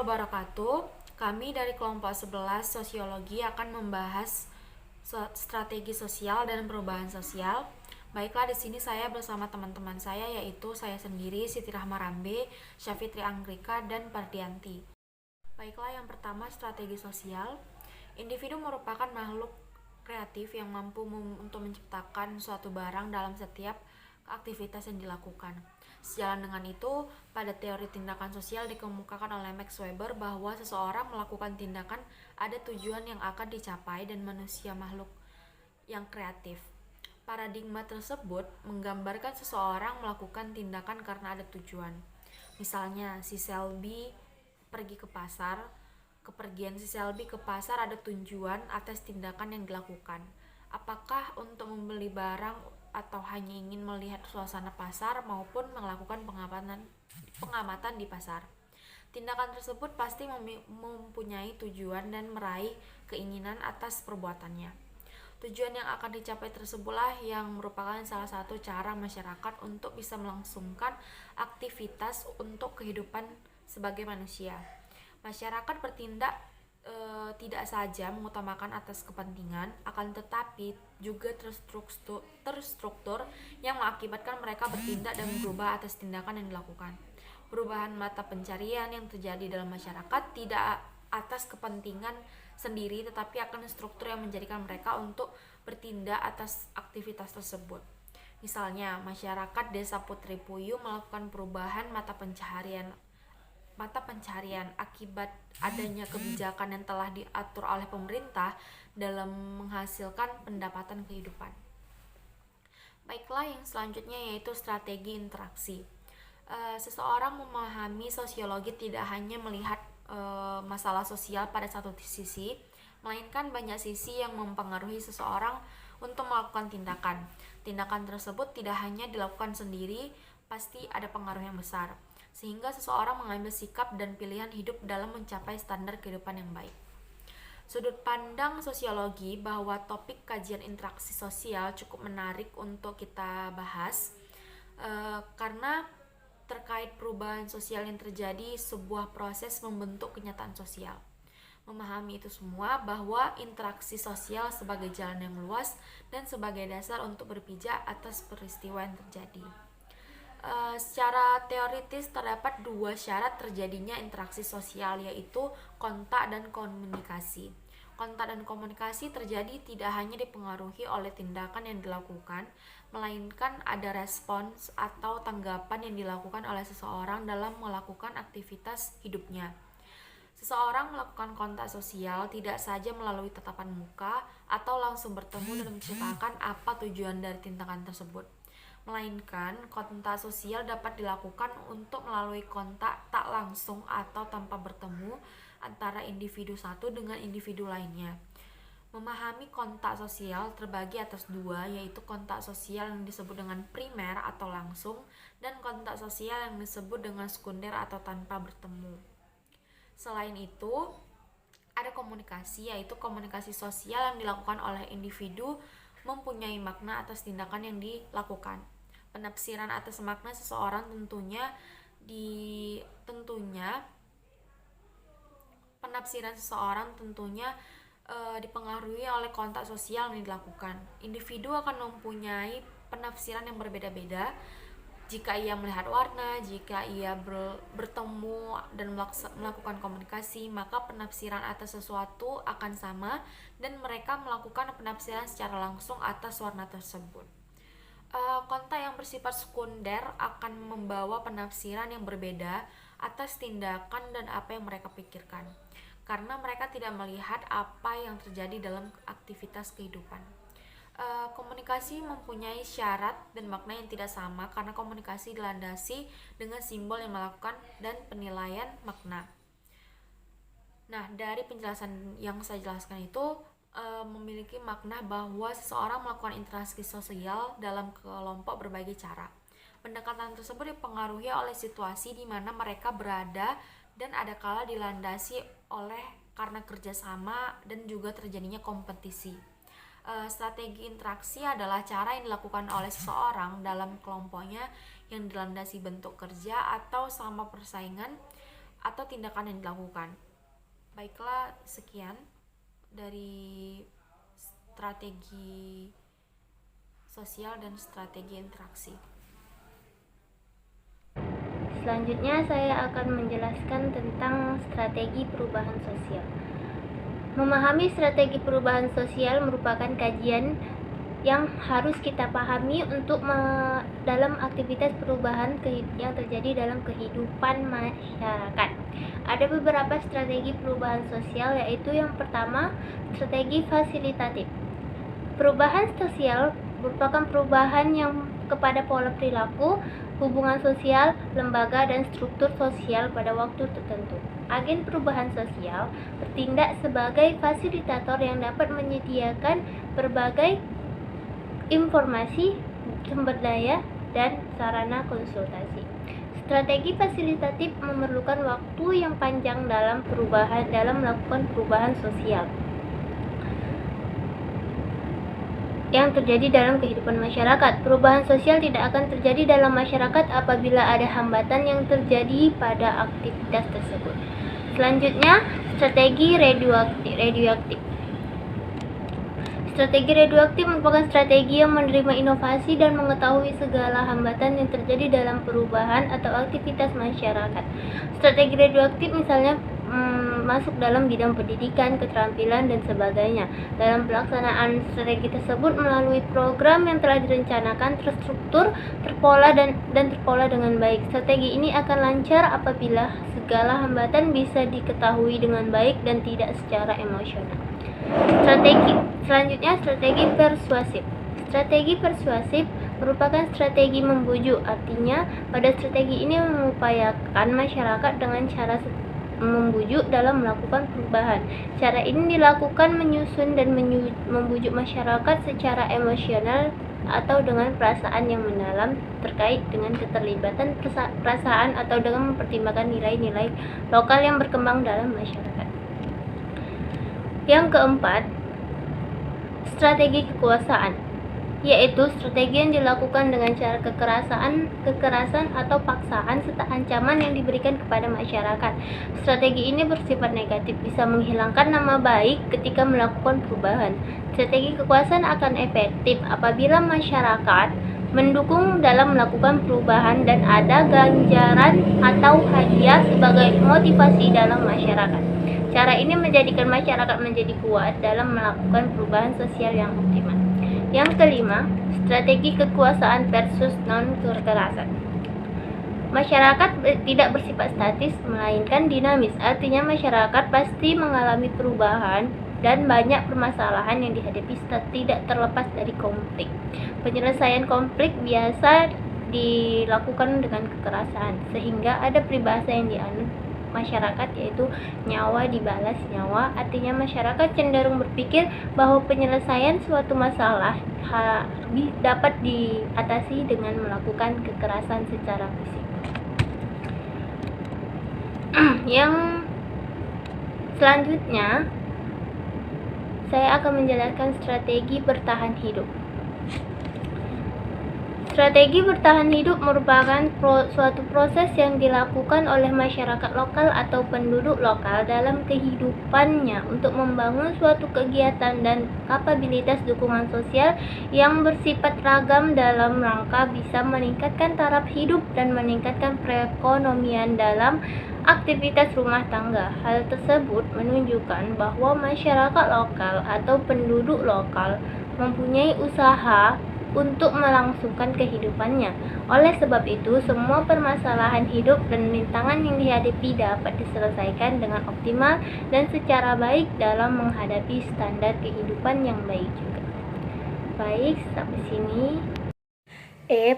wabarakatuh. Kami dari kelompok 11 Sosiologi akan membahas strategi sosial dan perubahan sosial. Baiklah, di sini saya bersama teman-teman saya, yaitu saya sendiri, Siti Rahma Rambe, Syafitri Anggrika, dan Pardianti. Baiklah, yang pertama, strategi sosial. Individu merupakan makhluk kreatif yang mampu untuk menciptakan suatu barang dalam setiap aktivitas yang dilakukan. Sejalan dengan itu, pada teori tindakan sosial dikemukakan oleh Max Weber bahwa seseorang melakukan tindakan ada tujuan yang akan dicapai dan manusia makhluk yang kreatif. Paradigma tersebut menggambarkan seseorang melakukan tindakan karena ada tujuan. Misalnya, si Selby pergi ke pasar. Kepergian si Selby ke pasar ada tujuan atas tindakan yang dilakukan. Apakah untuk membeli barang atau hanya ingin melihat suasana pasar maupun melakukan pengamatan di pasar. Tindakan tersebut pasti mempunyai tujuan dan meraih keinginan atas perbuatannya. Tujuan yang akan dicapai tersebutlah yang merupakan salah satu cara masyarakat untuk bisa melangsungkan aktivitas untuk kehidupan sebagai manusia. Masyarakat bertindak tidak saja mengutamakan atas kepentingan, akan tetapi juga terstruktur yang mengakibatkan mereka bertindak dan berubah atas tindakan yang dilakukan. Perubahan mata pencarian yang terjadi dalam masyarakat tidak atas kepentingan sendiri, tetapi akan struktur yang menjadikan mereka untuk bertindak atas aktivitas tersebut. Misalnya, masyarakat Desa Putri Puyuh melakukan perubahan mata pencaharian akibat adanya kebijakan yang telah diatur oleh pemerintah dalam menghasilkan pendapatan kehidupan. Baiklah, yang selanjutnya yaitu strategi interaksi. Seseorang memahami sosiologi tidak hanya melihat masalah sosial pada satu sisi, melainkan banyak sisi yang mempengaruhi seseorang untuk melakukan tindakan. Tindakan tersebut tidak hanya dilakukan sendiri, pasti ada pengaruh yang besar, sehingga seseorang mengambil sikap dan pilihan hidup dalam mencapai standar kehidupan yang baik. Sudut pandang sosiologi bahwa topik kajian interaksi sosial cukup menarik untuk kita bahas karena terkait perubahan sosial yang terjadi, sebuah proses membentuk kenyataan sosial. Memahami itu semua bahwa interaksi sosial sebagai jalan yang luas dan sebagai dasar untuk berpijak atas peristiwa yang terjadi. Secara teoritis terdapat dua syarat terjadinya interaksi sosial, yaitu kontak dan komunikasi. Kontak dan komunikasi terjadi tidak hanya dipengaruhi oleh tindakan yang dilakukan, melainkan ada respons atau tanggapan yang dilakukan oleh seseorang dalam melakukan aktivitas hidupnya. Seseorang melakukan kontak sosial tidak saja melalui tatapan muka atau langsung bertemu dan menceritakan apa tujuan dari tindakan tersebut, melainkan kontak sosial dapat dilakukan untuk melalui kontak tak langsung atau tanpa bertemu antara individu satu dengan individu lainnya. Memahami kontak sosial terbagi atas dua, yaitu kontak sosial yang disebut dengan primer atau langsung, dan kontak sosial yang disebut dengan sekunder atau tanpa bertemu. Selain itu, ada komunikasi, yaitu komunikasi sosial yang dilakukan oleh individu mempunyai makna atas tindakan yang dilakukan. Penafsiran atas makna seseorang tentunya dipengaruhi oleh kontak sosial yang dilakukan. Individu akan mempunyai penafsiran yang berbeda-beda jika ia melihat warna, jika ia bertemu dan melakukan komunikasi, maka penafsiran atas sesuatu akan sama dan mereka melakukan penafsiran secara langsung atas warna tersebut. Kontak yang bersifat sekunder akan membawa penafsiran yang berbeda atas tindakan dan apa yang mereka pikirkan, karena mereka tidak melihat apa yang terjadi dalam aktivitas kehidupan. Komunikasi mempunyai syarat dan makna yang tidak sama karena komunikasi dilandasi dengan simbol yang melakukan dan penilaian makna. Nah, dari penjelasan yang saya jelaskan itu memiliki makna bahwa seseorang melakukan interaksi sosial dalam kelompok berbagai cara. Pendekatan tersebut dipengaruhi oleh situasi di mana mereka berada dan adakala dilandasi oleh karena kerjasama dan juga terjadinya kompetisi. Strategi interaksi adalah cara yang dilakukan oleh seseorang dalam kelompoknya yang dilandasi bentuk kerja atau sama persaingan atau tindakan yang dilakukan. Baiklah, sekian dari strategi sosial dan strategi interaksi. Selanjutnya saya akan menjelaskan tentang strategi perubahan sosial. Memahami strategi perubahan sosial merupakan kajian yang harus kita pahami untuk dalam aktivitas perubahan yang terjadi dalam kehidupan masyarakat. Ada beberapa strategi perubahan sosial, yaitu yang pertama, strategi fasilitatif. Perubahan sosial merupakan perubahan yang kepada pola perilaku, hubungan sosial, lembaga, dan struktur sosial pada waktu tertentu. Agen perubahan sosial bertindak sebagai fasilitator yang dapat menyediakan berbagai informasi, sumber daya, dan sarana konsultasi. Strategi fasilitatif memerlukan waktu yang panjang dalam melakukan perubahan sosial yang terjadi dalam kehidupan masyarakat. Perubahan sosial tidak akan terjadi dalam masyarakat apabila ada hambatan yang terjadi pada aktivitas tersebut. Selanjutnya, strategi radioaktif. Strategi radioaktif merupakan strategi yang menerima inovasi dan mengetahui segala hambatan yang terjadi dalam perubahan atau aktivitas masyarakat. Strategi radioaktif misalnya masuk dalam bidang pendidikan, keterampilan, dan sebagainya. Dalam pelaksanaan strategi tersebut melalui program yang telah direncanakan, terstruktur, terpola dan terpola dengan baik. Strategi ini akan lancar apabila segala hambatan bisa diketahui dengan baik dan tidak secara emosional. Selanjutnya, strategi persuasif. Strategi persuasif merupakan strategi membujuk. Artinya, pada strategi ini mengupayakan masyarakat dengan cara membujuk dalam melakukan perubahan. Cara ini dilakukan menyusun dan membujuk masyarakat secara emosional atau dengan perasaan yang mendalam terkait dengan keterlibatan perasaan atau dengan mempertimbangkan nilai-nilai lokal yang berkembang dalam masyarakat. Yang keempat, strategi kekuasaan, yaitu strategi yang dilakukan dengan cara kekerasan atau paksaan serta ancaman yang diberikan kepada masyarakat. Strategi ini bersifat negatif, bisa menghilangkan nama baik ketika melakukan perubahan. Strategi kekuasaan akan efektif apabila masyarakat mendukung dalam melakukan perubahan dan ada ganjaran atau hadiah sebagai motivasi dalam masyarakat. Cara ini menjadikan masyarakat menjadi kuat dalam melakukan perubahan sosial yang optimal. Yang kelima, strategi kekuasaan versus non-kekerasan. Masyarakat tidak bersifat statis, melainkan dinamis. Artinya masyarakat pasti mengalami perubahan dan banyak permasalahan yang dihadapi tidak terlepas dari konflik. Penyelesaian konflik biasa dilakukan dengan kekerasan, sehingga ada peribahasa yang dianut masyarakat, yaitu nyawa dibalas nyawa. Artinya masyarakat cenderung berpikir bahwa penyelesaian suatu masalah dapat diatasi dengan melakukan kekerasan secara fisik. Yang selanjutnya, saya akan menjelaskan strategi bertahan hidup. Strategi bertahan hidup merupakan suatu proses yang dilakukan oleh masyarakat lokal atau penduduk lokal dalam kehidupannya untuk membangun suatu kegiatan dan kapabilitas dukungan sosial yang bersifat ragam dalam rangka bisa meningkatkan taraf hidup dan meningkatkan perekonomian dalam aktivitas rumah tangga. Hal tersebut menunjukkan bahwa masyarakat lokal atau penduduk lokal mempunyai usaha untuk melangsungkan kehidupannya. Oleh sebab itu, semua permasalahan hidup dan rintangan yang dihadapi dapat diselesaikan dengan optimal dan secara baik dalam menghadapi standar kehidupan yang baik juga. Baik, sampai sini.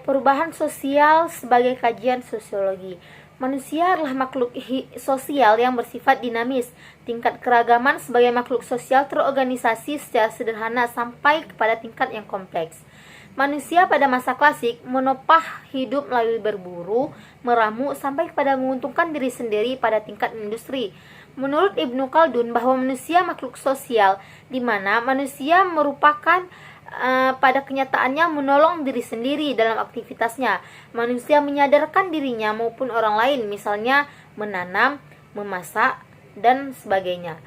Perubahan sosial sebagai kajian sosiologi. Manusia adalah makhluk sosial yang bersifat dinamis. Tingkat keragaman sebagai makhluk sosial terorganisasi secara sederhana sampai kepada tingkat yang kompleks. Manusia pada masa klasik menopang hidup melalui berburu, meramu, sampai kepada menguntungkan diri sendiri pada tingkat industri. Menurut Ibnu Khaldun bahwa manusia makhluk sosial, di mana manusia merupakan pada kenyataannya menolong diri sendiri dalam aktivitasnya. Manusia menyadarkan dirinya maupun orang lain, misalnya menanam, memasak, dan sebagainya.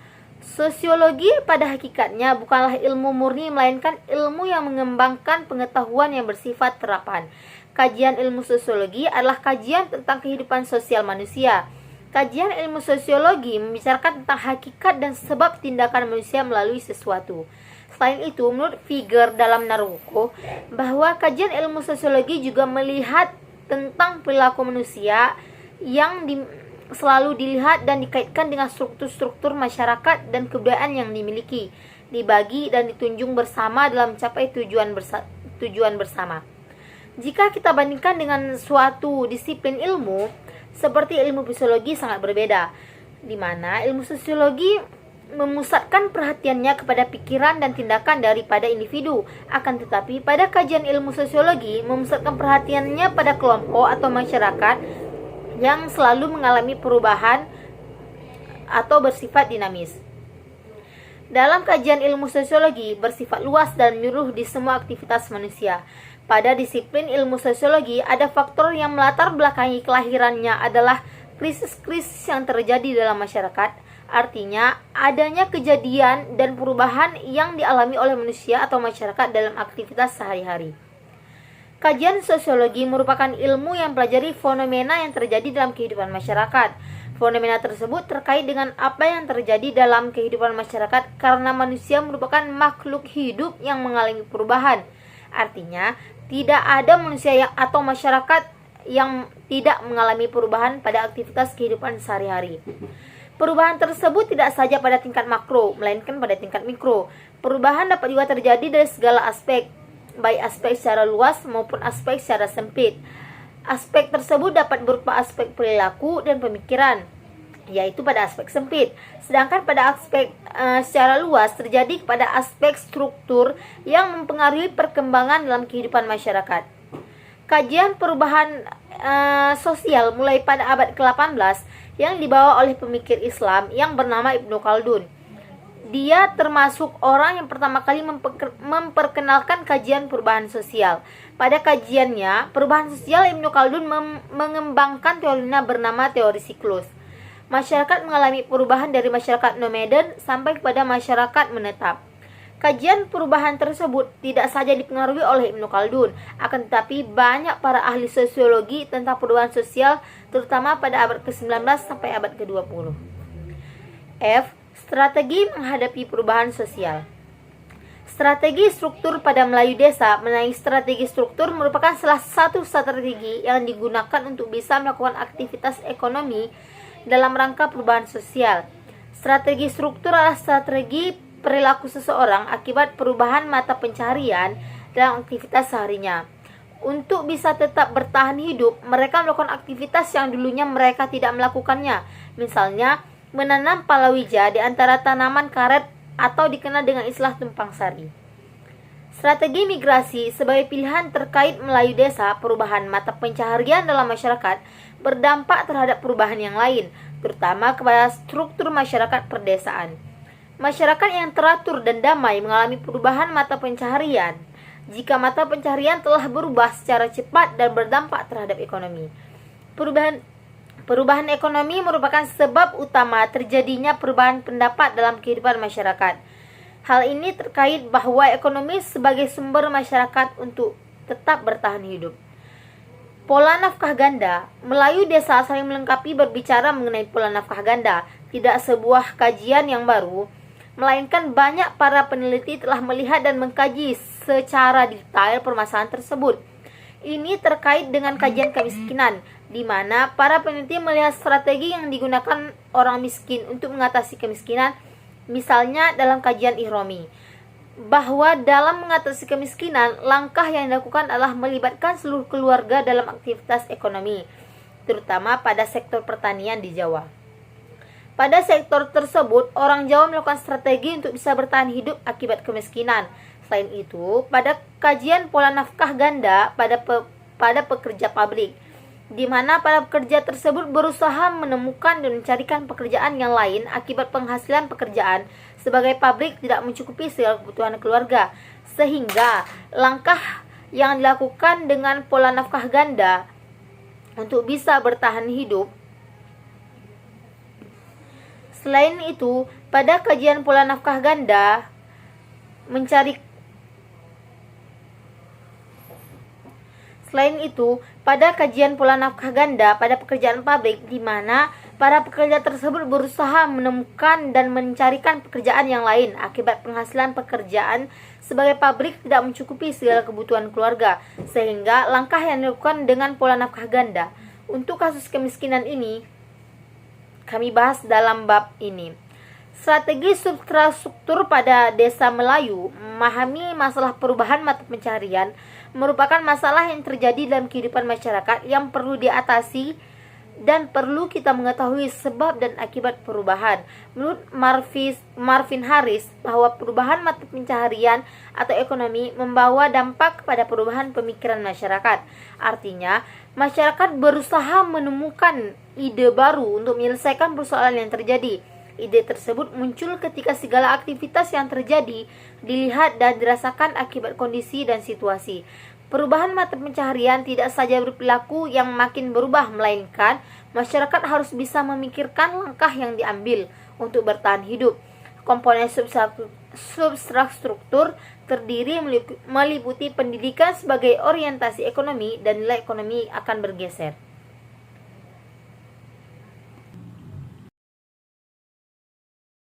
Sosiologi pada hakikatnya bukanlah ilmu murni, melainkan ilmu yang mengembangkan pengetahuan yang bersifat terapan. Kajian ilmu sosiologi adalah kajian tentang kehidupan sosial manusia. Kajian ilmu sosiologi membicarakan tentang hakikat dan sebab tindakan manusia melalui sesuatu. Selain itu, menurut Figger dalam Naruko, bahwa kajian ilmu sosiologi juga melihat tentang perilaku manusia yang selalu dilihat dan dikaitkan dengan struktur-struktur masyarakat dan kebudayaan yang dimiliki, dibagi dan ditunjung bersama dalam mencapai tujuan bersama. Jika kita bandingkan dengan suatu disiplin ilmu, seperti ilmu psikologi sangat berbeda, di mana ilmu sosiologi memusatkan perhatiannya kepada pikiran dan tindakan daripada individu. Akan tetapi, pada kajian ilmu sosiologi memusatkan perhatiannya pada kelompok atau masyarakat yang selalu mengalami perubahan atau bersifat dinamis. Dalam kajian ilmu sosiologi bersifat luas dan menyeluruh di semua aktivitas manusia. Pada disiplin ilmu sosiologi, ada faktor yang melatar belakangi kelahirannya adalah krisis-krisis yang terjadi dalam masyarakat. Artinya, adanya kejadian dan perubahan yang dialami oleh manusia atau masyarakat dalam aktivitas sehari-hari. Kajian sosiologi merupakan ilmu yang mempelajari fenomena yang terjadi dalam kehidupan masyarakat. Fenomena tersebut terkait dengan apa yang terjadi dalam kehidupan masyarakat karena manusia merupakan makhluk hidup yang mengalami perubahan. Artinya, tidak ada manusia atau masyarakat yang tidak mengalami perubahan pada aktivitas kehidupan sehari-hari. Perubahan tersebut tidak saja pada tingkat makro, melainkan pada tingkat mikro. Perubahan dapat juga terjadi dari segala aspek, baik aspek secara luas maupun aspek secara sempit. Aspek tersebut dapat berupa aspek perilaku dan pemikiran, yaitu pada aspek sempit. Sedangkan pada aspek secara luas terjadi pada aspek struktur yang mempengaruhi perkembangan dalam kehidupan masyarakat. Kajian perubahan sosial mulai pada abad ke-18 yang dibawa oleh pemikir Islam yang bernama Ibnu Khaldun. Dia termasuk orang yang pertama kali memperkenalkan kajian perubahan sosial. Pada kajiannya, perubahan sosial, Ibnu Khaldun mengembangkan teorinya bernama teori siklus. Masyarakat mengalami perubahan dari masyarakat nomaden sampai kepada masyarakat menetap. Kajian perubahan tersebut tidak saja dipengaruhi oleh Ibnu Khaldun, akan tetapi banyak para ahli sosiologi tentang perubahan sosial, terutama pada abad ke-19 sampai abad ke-20. Strategi menghadapi perubahan sosial. Strategi struktur pada Melayu desa. Menaiki strategi struktur merupakan salah satu strategi yang digunakan untuk bisa melakukan aktivitas ekonomi dalam rangka perubahan sosial. Strategi struktur adalah strategi perilaku seseorang akibat perubahan mata pencaharian dalam aktivitas seharinya. Untuk bisa tetap bertahan hidup, mereka melakukan aktivitas yang dulunya mereka tidak melakukannya. Misalnya, menanam palawija di antara tanaman karet atau dikenal dengan istilah tumpang sari. Strategi migrasi sebagai pilihan terkait Melayu desa, perubahan mata pencaharian dalam masyarakat berdampak terhadap perubahan yang lain, terutama kepada struktur masyarakat perdesaan. Masyarakat yang teratur dan damai mengalami perubahan mata pencaharian jika mata pencaharian telah berubah secara cepat dan berdampak terhadap ekonomi. Perubahan ekonomi merupakan sebab utama terjadinya perubahan pendapat dalam kehidupan masyarakat. Hal ini terkait bahwa ekonomi sebagai sumber masyarakat untuk tetap bertahan hidup. Pola nafkah ganda. Melayu desa saling melengkapi berbicara mengenai pola nafkah ganda. Tidak sebuah kajian yang baru, melainkan banyak para peneliti telah melihat dan mengkaji secara detail permasalahan tersebut. Ini terkait dengan kajian kemiskinan, di mana para peneliti melihat strategi yang digunakan orang miskin untuk mengatasi kemiskinan, misalnya dalam kajian Ihromi, bahwa dalam mengatasi kemiskinan, langkah yang dilakukan adalah melibatkan seluruh keluarga dalam aktivitas ekonomi, terutama pada sektor pertanian di Jawa. Pada sektor tersebut, orang Jawa melakukan strategi untuk bisa bertahan hidup akibat kemiskinan. Selain itu, pada kajian pola nafkah ganda pada pekerja pabrik, di mana para pekerja tersebut berusaha menemukan dan mencarikan pekerjaan yang lain akibat penghasilan pekerjaan sebagai pabrik tidak mencukupi segala kebutuhan keluarga, sehingga langkah yang dilakukan dengan pola nafkah ganda untuk bisa bertahan hidup Selain itu, pada kajian pola nafkah ganda pada pekerjaan pabrik, di mana para pekerja tersebut berusaha menemukan dan mencarikan pekerjaan yang lain akibat penghasilan pekerjaan sebagai pabrik tidak mencukupi segala kebutuhan keluarga, sehingga langkah yang dilakukan dengan pola nafkah ganda. Untuk kasus kemiskinan ini, kami bahas dalam bab ini. Strategi substruktur pada desa Melayu memahami masalah perubahan mata pencaharian merupakan masalah yang terjadi dalam kehidupan masyarakat yang perlu diatasi dan perlu kita mengetahui sebab dan akibat perubahan. Menurut Marvin Harris, bahwa perubahan mata pencaharian atau ekonomi membawa dampak kepada perubahan pemikiran masyarakat. Artinya, masyarakat berusaha menemukan ide baru untuk menyelesaikan persoalan yang terjadi. Ide tersebut muncul ketika segala aktivitas yang terjadi dilihat dan dirasakan akibat kondisi dan situasi. Perubahan mata pencaharian tidak saja berperilaku yang makin berubah, melainkan masyarakat harus bisa memikirkan langkah yang diambil untuk bertahan hidup. Komponen substruktur terdiri meliputi pendidikan sebagai orientasi ekonomi, dan nilai ekonomi akan bergeser.